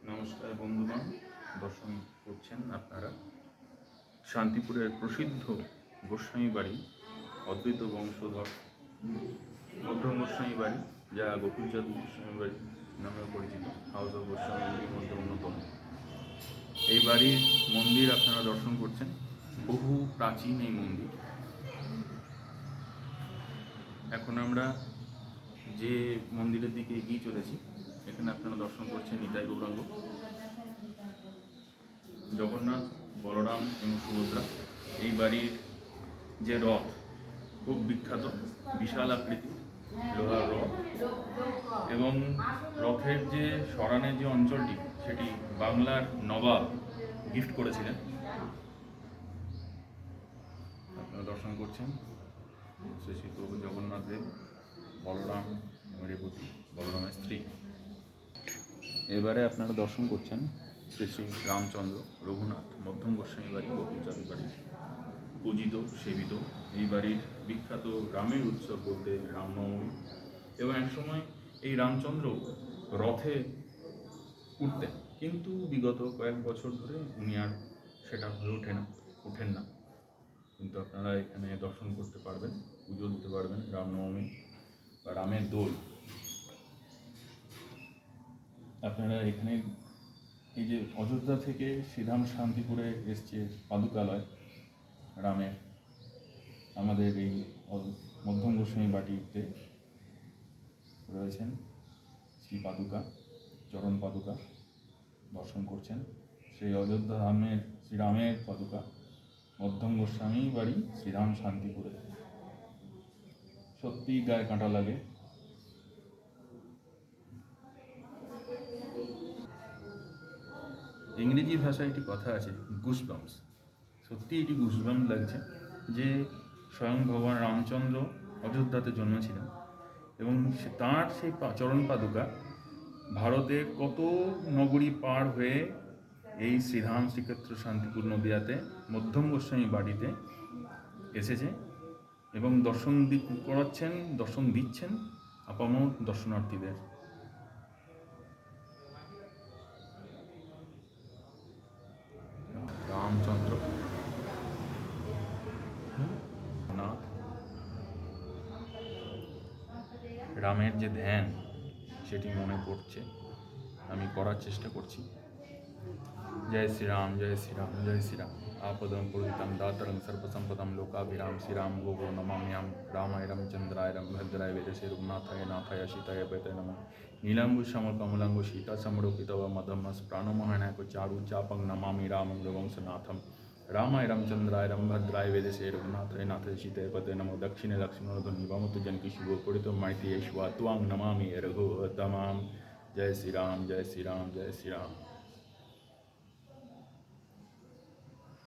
নমস্কার বন্ধুগণ, দর্শন করছেন আপনারা শান্তিপুরের প্রসিদ্ধ গোস্বামী বাড়ি, অদ্বৈত বংশধর মধ্যম গোস্বামী বাড়ি, যা গোকুলচাঁদ গোস্বামী বাড়ি নামেও পরিচিত। হাউস অফ গোস্বামীর মধ্যে অন্যতম। এই বাড়ির মন্দির আপনারা দর্শন করছেন। বহু প্রাচীন এই মন্দির। এখন আমরা যে মন্দিরের দিকে এগিয়ে চলেছি, এখানে আপনারা দর্শন করছেন নিতাই গৌরাঙ্গ, জগন্নাথ, বলরাম এবং সুভদ্রা। এই বাড়ির যে রথ খুব বিখ্যাত, বিশাল আকৃতি, লোহার রথ, এবং রথের যে সরানের যে অঞ্চলটি সেটি বাংলার নবাব গিফট করেছিলেন। আপনারা দর্শন করছেন শ্রী শ্রী প্রভু জগন্নাথ দেব, বলরাম এবং রেবতী, বলরামের স্ত্রী। এবারে আপনারা দর্শন করছেন শ্রী শ্রী রামচন্দ্র, রঘুনাথ, মধ্যম গোস্বামী বাড়ি, গোকুলচাঁদ বাড়ি, পূজিত সেবিত। এই বাড়ির বিখ্যাত রামের উৎসব বলতে রামনবমী, এবং একসময় এই রামচন্দ্র রথে উঠতেন, কিন্তু বিগত কয়েক বছর ধরে উনি আর সেটা হয়ে ওঠেন না। কিন্তু আপনারা এখানে দর্শন করতে পারবেন, পুজো দিতে পারবেন রামনবমী বা রামের দোল। আপনারা এখানে এই যে অযোধ্যা থেকে শ্রীধাম শান্তিপুরে এসছে পাদুকালয় রামের, আমাদের এই মধ্যম গোস্বামী বাটিতে রয়েছেন শ্রী পাদুকা, চরণ পাদুকা দর্শন করছেন। সেই অযোধ্যা ধামের শ্রীরামের পাদুকা মধ্যম গোস্বামী বাড়ি, শ্রীরাম শান্তিপুরে। সত্যি গায়ে কাঁটা লাগে। ইংরেজি ভাষায় একটি কথা আছে, গুসবাম্পস। সত্যি এটি গুসবাম্প লাগছে যে স্বয়ং ভগবান রামচন্দ্র অযোধ্যাতে জন্মেছিলেন, এবং তাঁর সেই চরণ পাদুকা ভারতের কত নগরী পার হয়ে এই শ্রীধাম শ্রীক্ষেত্র শান্তিপুর নদিয়াতে মধ্যম গোস্বামী বাড়িতে এসেছে, এবং দর্শন দিচ্ছেন আপামর দর্শনার্থীদের। রামচন্দ্র, নাথ, রামের যে ধ্যান সেটি মনে পড়ছে, আমি করার চেষ্টা করছি। জয় শ্রীরাম, জয় শ্রীরাম, জয় শ্রীরাম। आपदं पूजितं दातरं सर्वसम्पदं लोकाभिराम श्रीराम गोगो नमाम्यां रामाय रामचन्द्राय भद्राय वेदसे रघुनाथाय नाथाय सीताय पतये नमः। नीलाम्बु श्यामल कमलांगु सीता समरूपितव मधमस प्राणमोहनाय चारु चापं नमामि रामं रघुवंशनाथं। रामाय रामचन्द्राय भद्राय वेदसे रघुनाथाय नाथाय सीताय पतये नमः। दक्षिणे लक्ष्मणोधनि वामतो जनकी शुभ पुरितो माइति यश्वा त्वां नमामि रघुतमां। जय श्रीराम, जय श्रीराम, जय श्रीराम।